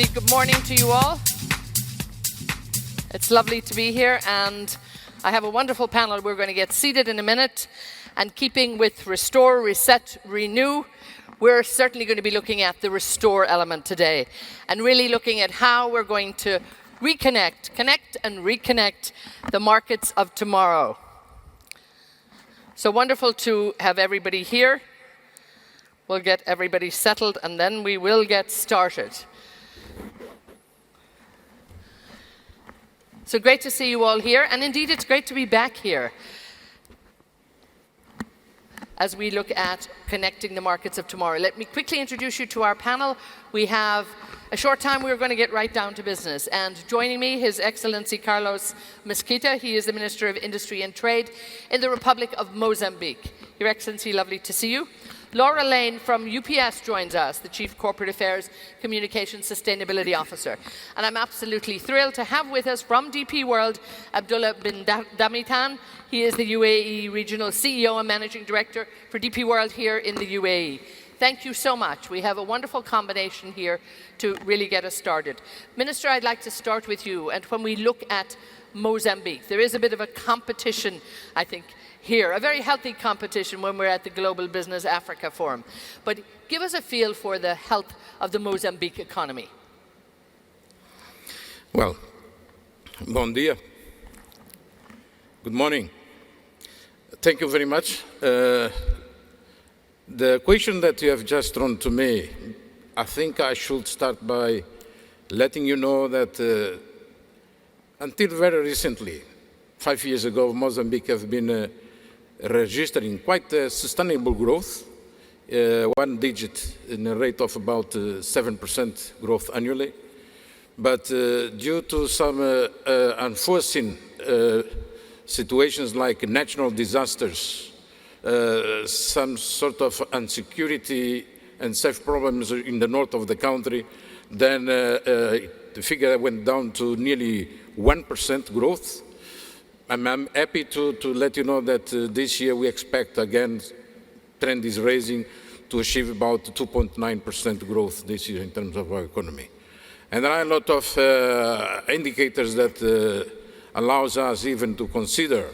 Indeed, good morning to you all. It's lovely to be here, and I have a wonderful panel. We're going to get seated in a minute, and keeping with Restore, Reset, Renew, we're certainly going to be looking at the restore element today, and really looking at how we're going to connect and reconnect the markets of tomorrow. So wonderful to have everybody here. We'll get everybody settled, and then we will get started. So great to see you all here, and indeed it's great to be back here as we look at connecting the markets of tomorrow. Let me quickly introduce you to our panel. We have a short time. We're going to get right down to business. And joining me, His Excellency Carlos Mesquita. He is the Minister of Industry and Trade in the Republic of Mozambique. Your Excellency, lovely to see you. Laura Lane from UPS joins us, the Chief Corporate Affairs Communications Sustainability Officer. And I'm absolutely thrilled to have with us from DP World, Abdulla Bin Damithan. He is the UAE Regional CEO and Managing Director for DP World here in the UAE. Thank you so much. We have a wonderful combination here to really get us started. Minister, I'd like to start with you. And when we look at Mozambique, there is a bit of a competition, I think, here, a very healthy competition when we're at the Global Business Africa Forum. But give us a feel for the health of the Mozambique economy. Well, bon dia. Good morning. Thank you very much. The question that you have just thrown to me, I think I should start by letting you know that until very recently, 5 years ago, Mozambique has been registering quite sustainable growth, one digit in a rate of about 7% growth annually. But due to some unforeseen situations like natural disasters, some sort of insecurity and safe problems in the north of the country, then the figure went down to nearly 1% growth. I'm happy to let you know that this year we expect, again, trend is rising to achieve about 2.9% growth this year in terms of our economy. And there are a lot of indicators that allows us even to consider,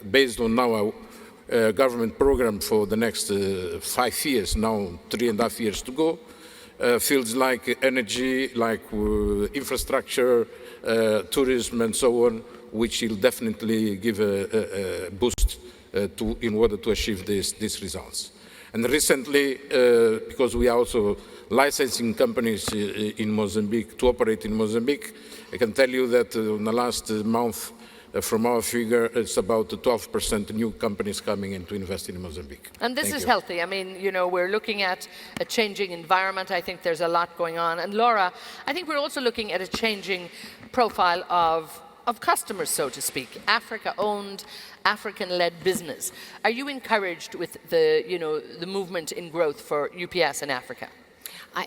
based on our government program for the next 5 years, now 3.5 years to go, fields like energy, like infrastructure, tourism, and so on, which will definitely give a boost in order to achieve these results. And recently, because we are also licensing companies in Mozambique to operate in Mozambique, I can tell you that in the last month, from our figure, it's about 12% new companies coming in to invest in Mozambique. And this is healthy. I mean, you know, we're looking at a changing environment. I think there's a lot going on. And Laura, I think we're also looking at a changing profile of customers, so to speak, Africa-owned, African-led business. Are you encouraged with the, the movement in growth for UPS in Africa?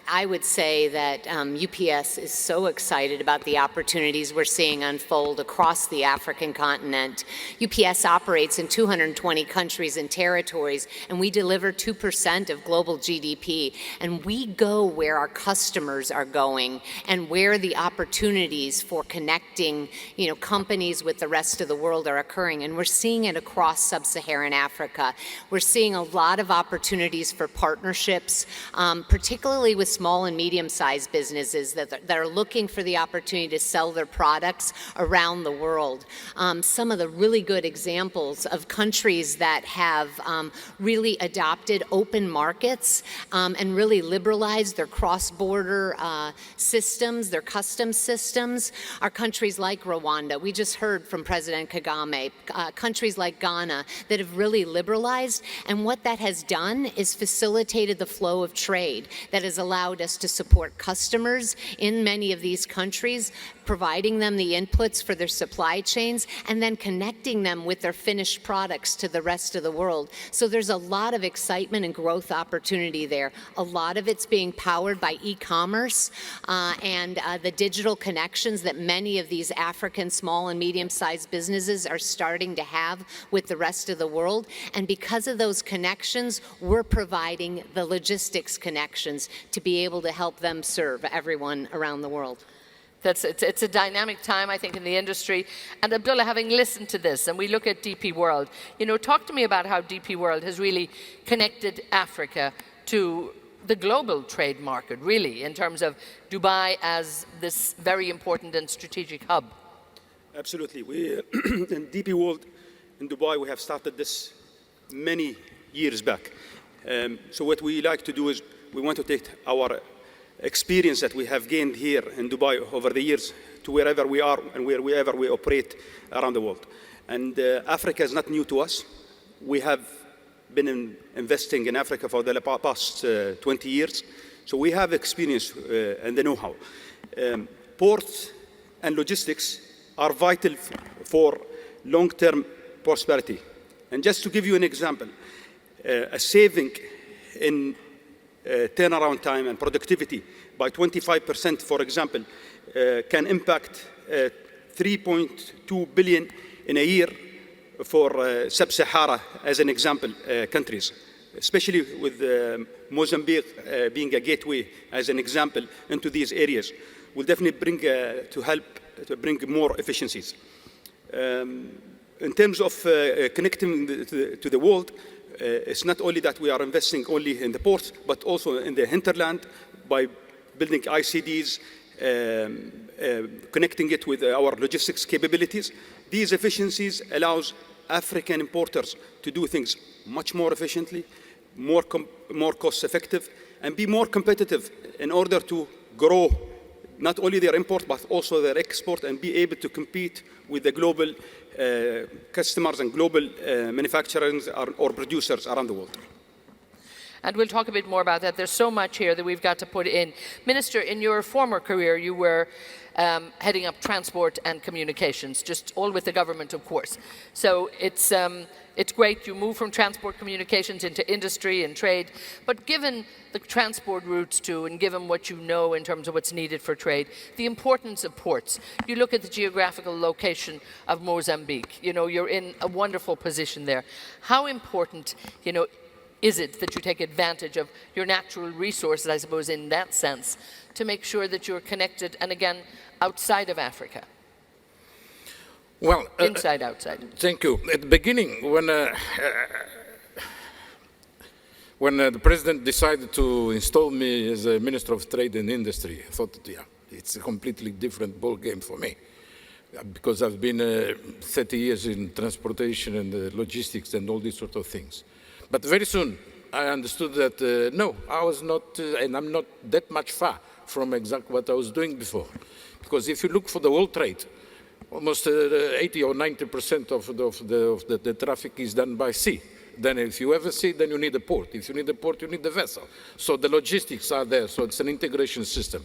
I would say that UPS is so excited about the opportunities we're seeing unfold across the African continent. UPS operates in 220 countries and territories, and we deliver 2% of global GDP. And we go where our customers are going and where the opportunities for connecting, companies with the rest of the world are occurring. And we're seeing it across sub-Saharan Africa. We're seeing a lot of opportunities for partnerships, particularly with small and medium-sized businesses that are looking for the opportunity to sell their products around the world. Some of the really good examples of countries that have really adopted open markets and really liberalized their cross-border systems, their customs systems, are countries like Rwanda. We just heard from President Kagame, countries like Ghana that have really liberalized, and what that has done is facilitated the flow of trade that has allowed us to support customers in many of these countries, providing them the inputs for their supply chains, and then connecting them with their finished products to the rest of the world. So there's a lot of excitement and growth opportunity there. A lot of it's being powered by e-commerce and the digital connections that many of these African small and medium-sized businesses are starting to have with the rest of the world. And because of those connections, we're providing the logistics connections to be able to help them serve everyone around the world. It's a dynamic time, I think, in the industry. And Abdulla, having listened to this, and we look at DP World, talk to me about how DP World has really connected Africa to the global trade market, really, in terms of Dubai as this very important and strategic hub. Absolutely. We, in DP World in Dubai, we have started this many years back. So what we like to do is we want to take our experience that we have gained here in Dubai over the years to wherever we are and wherever we operate around the world. And Africa is not new to us. We have been investing in Africa for the past 20 years. So we have experience and the know-how. Ports and logistics are vital for long-term prosperity. And just to give you an example, a saving in turnaround time and productivity by 25%, for example, can impact 3.2 billion in a year for sub-Sahara, as an example, countries, especially with Mozambique being a gateway, as an example, into these areas, will definitely bring to bring more efficiencies. In terms of connecting to the world, it's not only that we are investing only in the ports, but also in the hinterland by building ICDs, connecting it with our logistics capabilities. These efficiencies allows African importers to do things much more efficiently, more cost effective, and be more competitive in order to grow not only their import, but also their export, and be able to compete with the global customers and global manufacturers or producers around the world. And we'll talk a bit more about that. There's so much here that we've got to put in. Minister, in your former career, you were heading up transport and communications, just all with the government, of course. So it's great you move from transport communications into industry and trade, but given the transport routes too, and given what you know in terms of what's needed for trade, the importance of ports, you look at the geographical location of Mozambique, you're in a wonderful position there. How important, is it that you take advantage of your natural resources, I suppose, in that sense, to make sure that you're connected, and again, outside of Africa? Well, inside, outside. Thank you. At the beginning, when the president decided to install me as a Minister of Trade and Industry, I thought, yeah, it's a completely different ball game for me, because I've been 30 years in transportation and logistics and all these sort of things. But very soon, I understood that no, I was not, and I'm not that much far from exactly what I was doing before. Because if you look for the world trade, almost 80 or 90% of the traffic is done by sea. Then if you have a sea, then you need a port. If you need a port, you need a vessel. So the logistics are there, so it's an integration system.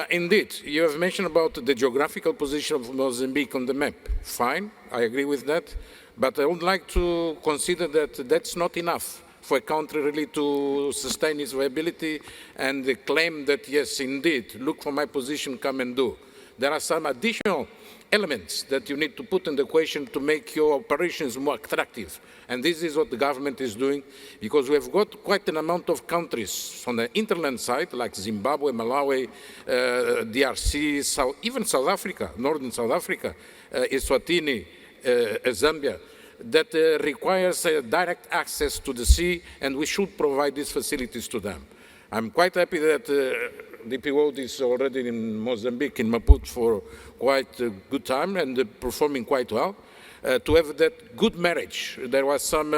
Indeed, you have mentioned about the geographical position of Mozambique on the map. Fine, I agree with that. But I would like to consider that that's not enough for a country really to sustain its viability and claim that, yes, indeed, look for my position, come and do. There are some additional elements that you need to put in the equation to make your operations more attractive. And this is what the government is doing, because we have got quite an amount of countries on the hinterland side, like Zimbabwe, Malawi, DRC, even South Africa, northern South Africa, Eswatini, Zambia, that requires direct access to the sea, and we should provide these facilities to them. I'm quite happy that DP World is already in Mozambique, in Maputo, for quite a good time and performing quite well. To have that good marriage, there were some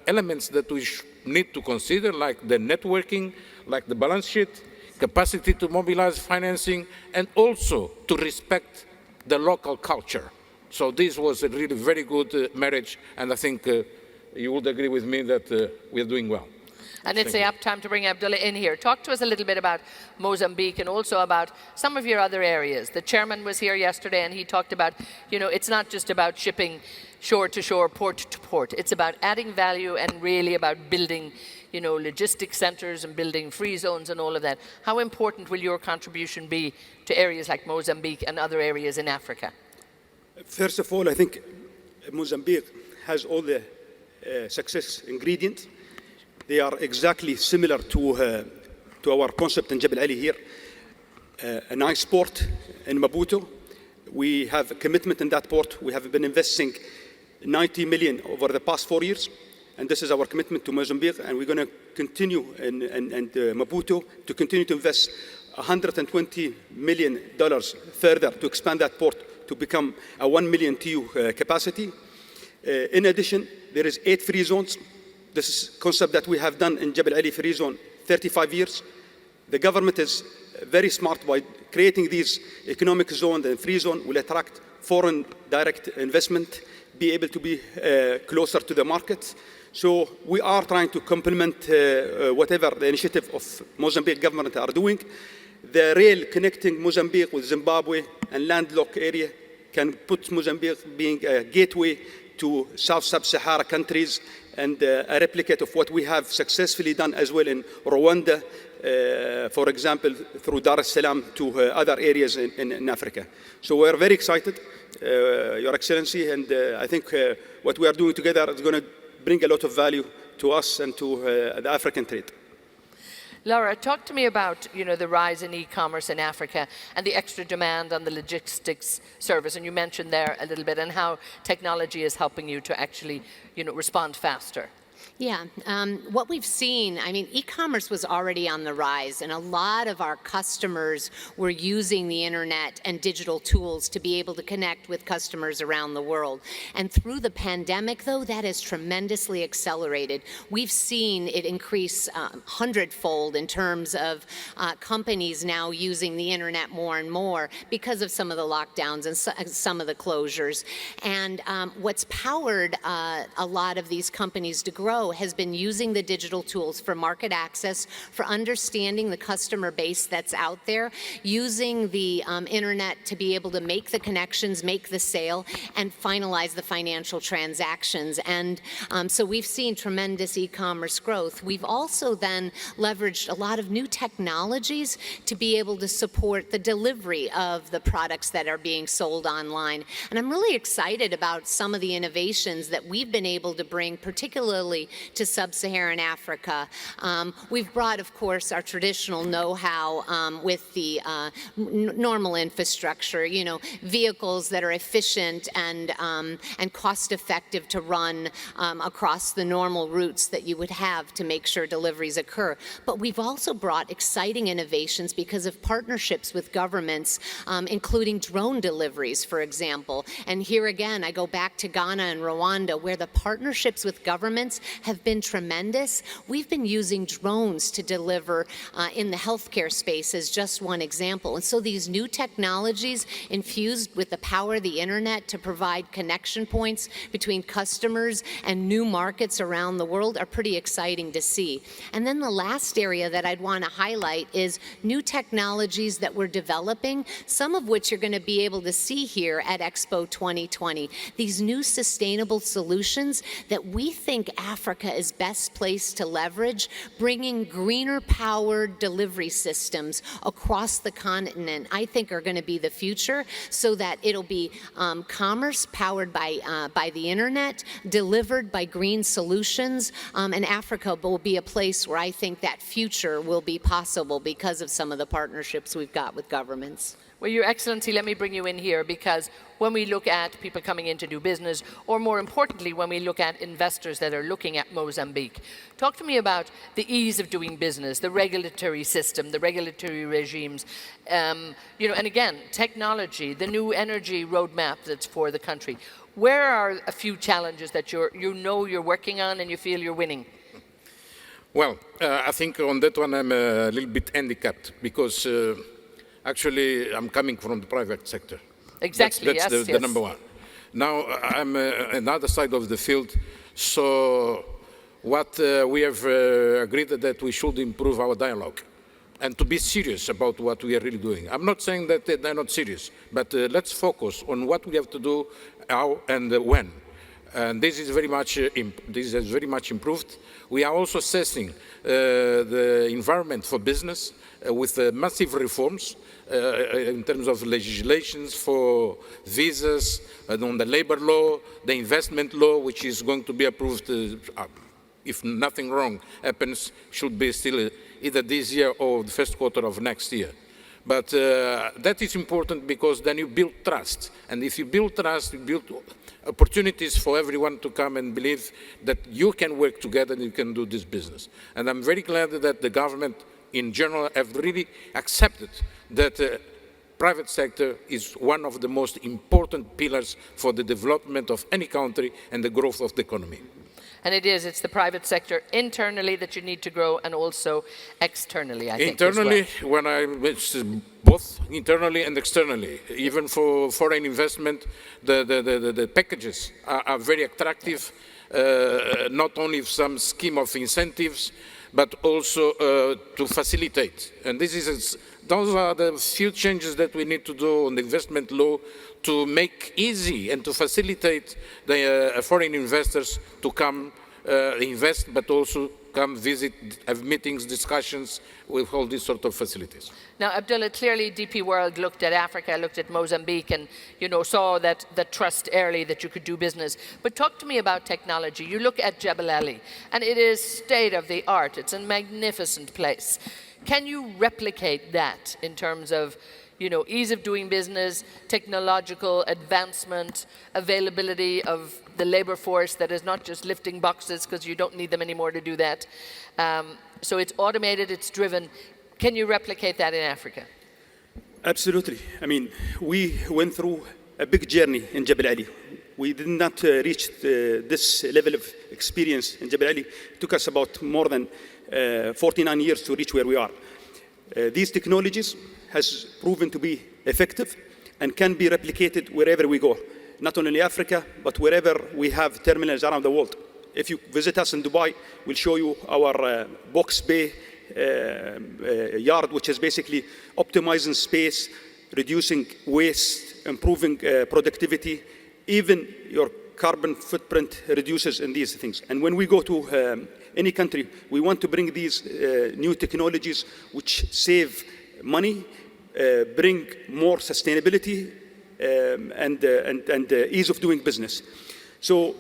elements that we need to consider, like the networking, like the balance sheet, capacity to mobilize financing, and also to respect the local culture. So this was a really very good marriage, and I think you would agree with me that we are doing well. And it's the apt time to bring Abdulla in here. Talk to us a little bit about Mozambique and also about some of your other areas. The chairman was here yesterday and he talked about, you know, it's not just about shipping shore to shore, port to port. It's about adding value and really about building, you know, logistics centers and building free zones and all of that. How important will your contribution be to areas like Mozambique and other areas in Africa? First of all, I think Mozambique has all the success ingredients. They are exactly similar to our concept in Jebel Ali here. A nice port in Maputo. We have a commitment in that port. We have been investing 90 million over the past 4 years. And this is our commitment to Mozambique. And we're going to continue in Maputo to continue to invest $120 million further to expand that port to become a 1 million TEU capacity. In addition, there is 8 free zones. This is a concept that we have done in Jebel Ali Free Zone 35 years. The government is very smart by creating these economic zones and free zone will attract foreign direct investment, be able to be closer to the markets. So we are trying to complement whatever the initiative of Mozambique government are doing. The rail connecting Mozambique with Zimbabwe and landlocked area can put Mozambique being a gateway to South Sub-Sahara countries and a replicate of what we have successfully done as well in Rwanda, for example, through Dar es Salaam to other areas in Africa. So we're very excited, Your Excellency, and I think what we are doing together is going to bring a lot of value to us and to the African trade. Laura, talk to me about, you know, the rise in e-commerce in Africa and the extra demand on the logistics service. And you mentioned there a little bit and how technology is helping you to actually, you know, respond faster. Yeah, what we've seen, I mean, e-commerce was already on the rise, and a lot of our customers were using the internet and digital tools to be able to connect with customers around the world. And through the pandemic, though, that has tremendously accelerated. We've seen it increase 100-fold in terms of companies now using the internet more and more because of some of the lockdowns and some of the closures. And what's powered a lot of these companies to grow has been using the digital tools for market access, for understanding the customer base that's out there, using the internet to be able to make the connections, make the sale, and finalize the financial transactions. And so we've seen tremendous e-commerce growth. We've also then leveraged a lot of new technologies to be able to support the delivery of the products that are being sold online. And I'm really excited about some of the innovations that we've been able to bring, particularly to sub-Saharan Africa. We've brought, of course, our traditional know-how with the normal infrastructure, you know, vehicles that are efficient and cost-effective to run across the normal routes that you would have to make sure deliveries occur. But we've also brought exciting innovations because of partnerships with governments, including drone deliveries, for example. And here again, I go back to Ghana and Rwanda, where the partnerships with governments have been tremendous. We've been using drones to deliver in the healthcare space as just one example. And so these new technologies infused with the power of the internet to provide connection points between customers and new markets around the world are pretty exciting to see. And then the last area that I'd want to highlight is new technologies that we're developing, some of which you're going to be able to see here at Expo 2020. These new sustainable solutions that we think Africa is best placed to leverage, bringing greener powered delivery systems across the continent, I think are going to be the future, so that it'll be commerce powered by the internet, delivered by green solutions, and Africa will be a place where I think that future will be possible because of some of the partnerships we've got with governments. Well, Your Excellency, let me bring you in here because when we look at people coming in to do business, or more importantly, when we look at investors that are looking at Mozambique, talk to me about the ease of doing business, the regulatory system, the regulatory regimes, you know, and again, technology, the new energy roadmap that's for the country. Where are a few challenges that you know you're working on and you feel you're winning? Well, I think on that one I'm a little bit handicapped because actually I'm coming from the private sector. Exactly, that's the number one. Now I'm another side of the field, so what we have agreed that we should improve our dialogue and to be serious about what we are really doing. I'm not saying that they're not serious, but let's focus on what we have to do, how and when. And this is very much improved. We are also assessing the environment for business with massive reforms in terms of legislations for visas, on the labor law, the investment law, which is going to be approved, if nothing wrong happens, should be still either this year or the first quarter of next year. But that is important because then you build trust. And if you build trust, you build opportunities for everyone to come and believe that you can work together and you can do this business. And I'm very glad that the government in general have really accepted that private sector is one of the most important pillars for the development of any country and the growth of the economy. And it's the private sector internally that you need to grow and also externally, I think. Internally, as well. it's both internally and externally. Even for foreign investment, the packages are very attractive, not only some scheme of incentives, but also to facilitate. And those are the few changes that we need to do on the investment law to make easy and to facilitate the foreign investors to come invest, but also come visit, have meetings, discussions with all these sort of facilities. Now, Abdulla, clearly DP World looked at Africa, looked at Mozambique, and saw that trust early that you could do business. But talk to me about technology. You look at Jebel Ali, and it is state of the art. It's a magnificent place. Can you replicate that in terms of ease of doing business, technological advancement, availability of the labor force that is not just lifting boxes because you don't need them anymore to do that. So it's automated, it's driven. Can you replicate that in Africa? Absolutely. I mean, we went through a big journey in Jebel Ali. We did not reach this level of experience in Jebel Ali. It took us about more than 49 years to reach where we are. These technologies has proven to be effective and can be replicated wherever we go, not only Africa, but wherever we have terminals around the world. If you visit us in Dubai, we'll show you our box bay yard, which is basically optimizing space, reducing waste, improving productivity. Even your carbon footprint reduces in these things. And when we go to any country, we want to bring these new technologies which save money, bring more sustainability and ease of doing business. So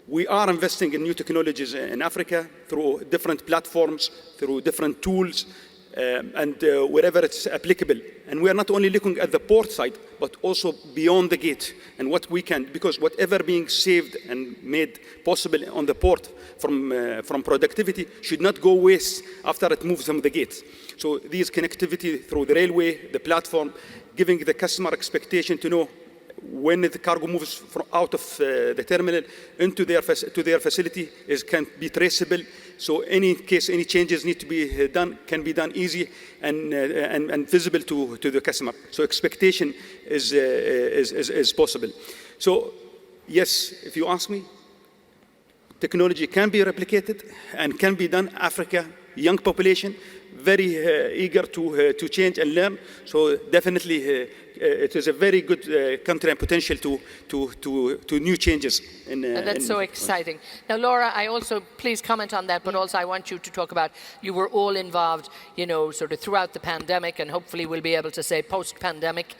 we are investing in new technologies in Africa through different platforms, through different tools, and wherever it's applicable. And we are not only looking at the port side, but also beyond the gate and what we can, because whatever being saved and made possible on the port from productivity should not go waste after it moves from the gate. So these connectivity through the railway, the platform, giving the customer expectation to know when the cargo moves out of the terminal into their facility can be traceable. So any changes need to be done, can be done easy and visible to the customer. So expectation is possible. So yes, if you ask me, technology can be replicated and can be done. Africa, young population, very eager to change and learn. So definitely it is a very good country and potential to new changes. And that's so exciting. Now, Laura, I also, please comment on that, but also I want you to talk about, you were all involved, sort of throughout the pandemic, and hopefully we'll be able to say post-pandemic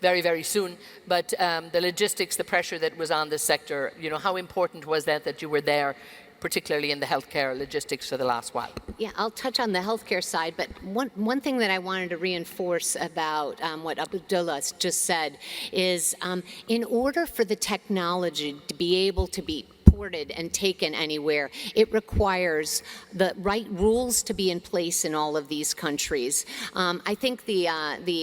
very, very soon. But the logistics, the pressure that was on this sector, how important was that you were there, particularly in the healthcare logistics for the last while? Yeah, I'll touch on the healthcare side, but one thing that I wanted to reinforce about what Abdulla just said is in order for the technology to be able to be ported and taken anywhere, it requires the right rules to be in place in all of these countries. I think the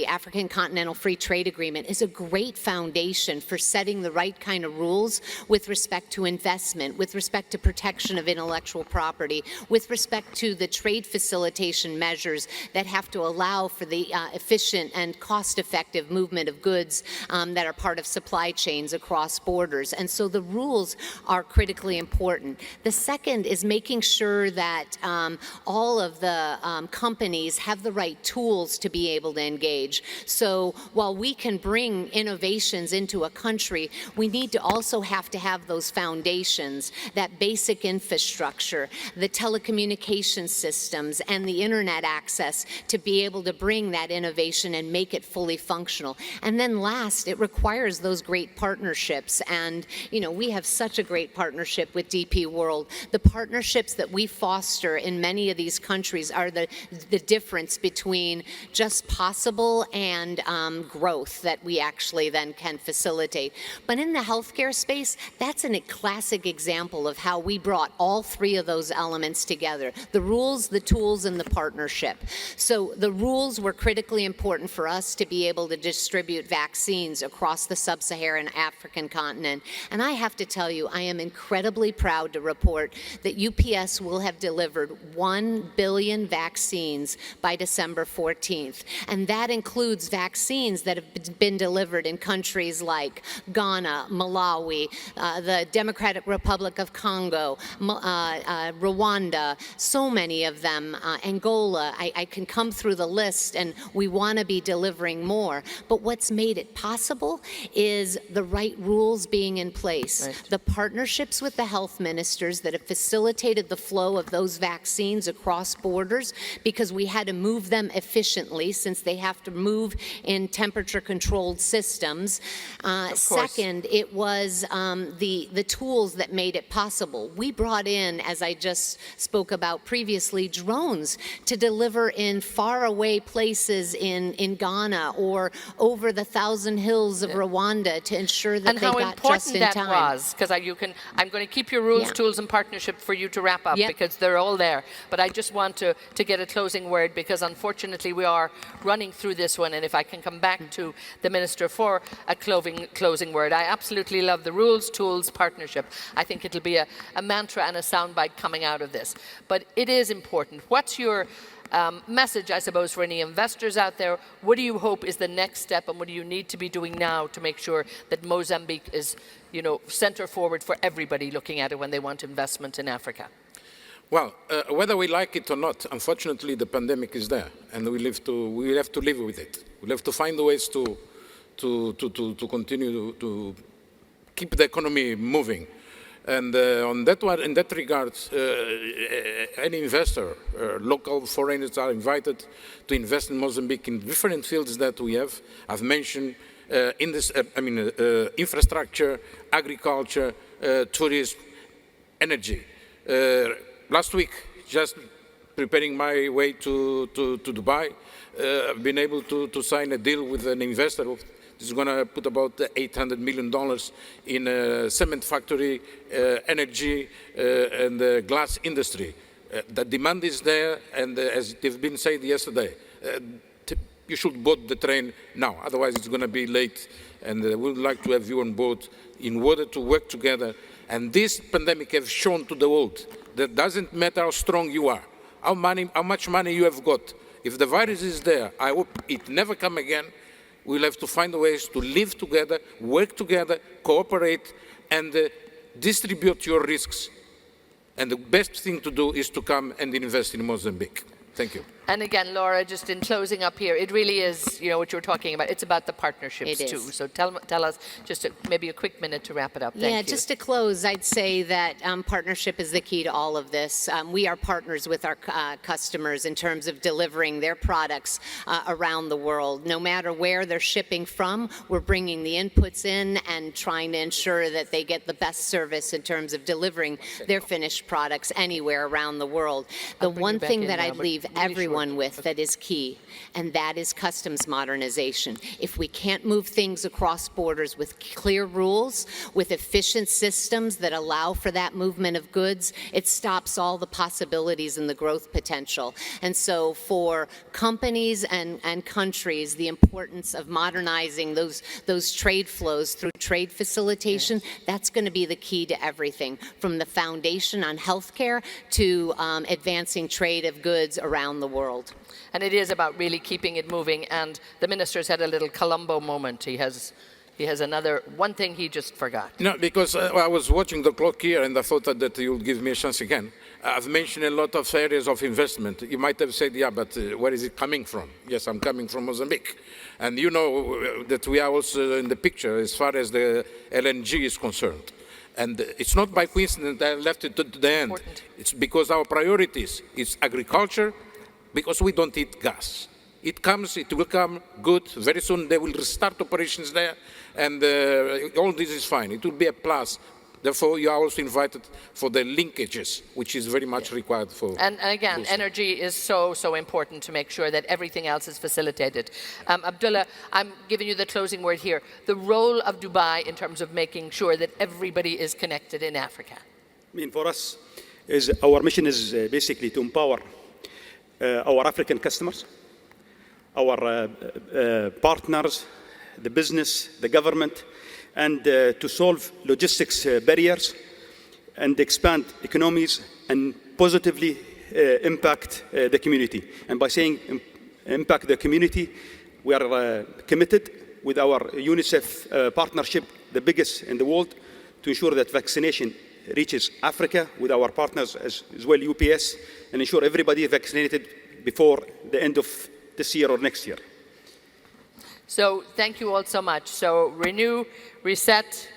African Continental Free Trade Agreement is a great foundation for setting the right kind of rules with respect to investment, with respect to protection of intellectual property, with respect to the trade facilitation measures that have to allow for the efficient and cost-effective movement of goods that are part of supply chains across borders. And so the rules are critical critically important. The second is making sure that all of the companies have the right tools to be able to engage. So while we can bring innovations into a country, we need to also have to have those foundations, that basic infrastructure, the telecommunication systems, and the internet access to be able to bring that innovation and make it fully functional. And then last, it requires those great partnerships. And, you know, we have such a great partnership with DP World. The partnerships that we foster in many of these countries are the difference between just possible and growth that we actually then can facilitate. But in the healthcare space, that's a classic example of how we brought all three of those elements together: the rules, the tools, and the partnership. So the rules were critically important for us to be able to distribute vaccines across the sub-Saharan African continent. And I have to tell you, I am incredibly proud to report that UPS will have delivered 1 billion vaccines by December 14th. And that includes vaccines that have been delivered in countries like Ghana, Malawi, the Democratic Republic of Congo, Rwanda, so many of them, Angola. I can come through the list, and we want to be delivering more. But what's made it possible is the right rules being in place, right, the partnerships with the health ministers that have facilitated the flow of those vaccines across borders, because we had to move them efficiently since they have to move in temperature-controlled systems. Second, it was the tools that made it possible. We brought in, as I just spoke about previously, drones to deliver in faraway places in Ghana or over the Thousand Hills of Rwanda to ensure that they got just in time. And how important that was, because I'm going to keep your rules, tools, and partnership for you to wrap up, because they're all there. But I just want to get a closing word, because unfortunately we are running through this one, and if I can come back to the Minister for a closing word. I absolutely love the rules, tools, partnership. I think it'll be a mantra and a soundbite coming out of this. But it is important. What's your message, I suppose, for any investors out there? What do you hope is the next step, and what do you need to be doing now to make sure that Mozambique is, you know, center forward for everybody looking at it when they want investment in Africa? Well, whether we like it or not, unfortunately, the pandemic is there, and we have to live with it. We'll have to find ways to continue to keep the economy moving. And on that one, in that regard, any investor, local foreigners are invited to invest in Mozambique in different fields that we have. I've mentioned infrastructure, agriculture, tourism, energy. Last week, just preparing my way to Dubai, I've been able to sign a deal with an investor who is going to put about $800 million in a cement factory, energy, and the glass industry. The demand is there, and as they've been said yesterday, you should board the train now, otherwise it's going to be late, and we would like to have you on board in order to work together. And this pandemic has shown to the world that doesn't matter how strong you are, how much money you have got. If the virus is there, I hope it never come again. We'll have to find ways to live together, work together, cooperate, and distribute your risks. And the best thing to do is to come and invest in Mozambique. Thank you. And again, Laura, just in closing up here, it really is, you know, what you're talking about. It's about the partnerships too. So tell us just maybe a quick minute to wrap it up. Thank you. Just to close, I'd say that partnership is the key to all of this. We are partners with our customers in terms of delivering their products around the world. No matter where they're shipping from, we're bringing the inputs in and trying to ensure that they get the best service in terms of delivering their finished products anywhere around the world. The one thing that I'd leave everyone with that is key, and that is customs modernization. If we can't move things across borders with clear rules, with efficient systems that allow for that movement of goods, it stops all the possibilities and the growth potential. And so for companies and countries, the importance of modernizing those trade flows through trade facilitation, that's going to be the key to everything, from the foundation on healthcare to advancing trade of goods around the world. And it is about really keeping it moving. And the minister's had a little Columbo moment. He has He has one thing he just forgot. No, because I was watching the clock here and I thought that you'll give me a chance again. I've mentioned a lot of areas of investment. You might have said, yeah, but where is it coming from? Yes, I'm coming from Mozambique. And you know that we are also in the picture as far as the LNG is concerned. And it's not by coincidence that I left it to the end. Important. It's because our priorities is agriculture, because we don't eat gas. It comes, it will come good. Very soon they will restart operations there, and all this is fine. It will be a plus. Therefore, you are also invited for the linkages, which is very much required for. And again, boosting. energy is so important to make sure that everything else is facilitated. Abdullah, I'm giving you the closing word here. The role of Dubai in terms of making sure that everybody is connected in Africa. I mean, for us, our mission is basically to empower our African customers, our partners, the business, the government, and to solve logistics barriers and expand economies and positively impact the community. And by saying impact the community, we are committed with our UNICEF partnership, the biggest in the world, to ensure that vaccination reaches Africa with our partners as well, UPS, and ensure everybody is vaccinated before the end of this year or next year. So thank you all so much. So renew, reset,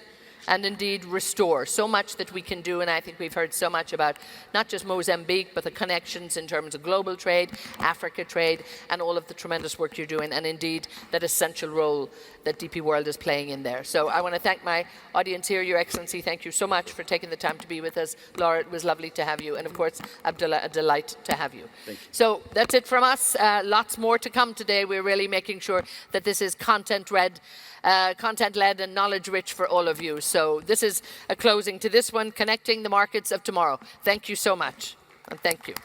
and indeed restore. So much that we can do, and I think we've heard so much about not just Mozambique, but the connections in terms of global trade, Africa trade, and all of the tremendous work you're doing, and indeed that essential role that DP World is playing in there. So I want to thank my audience here, Your Excellency. Thank you so much for taking the time to be with us. Laura, it was lovely to have you. And of course, Abdullah, a delight to have you. Thank you. So that's it from us. Lots more to come today. We're really making sure that this is content-led and knowledge-rich for all of you. So this is a closing to this one, Connecting the Markets of Tomorrow. Thank you so much, and thank you.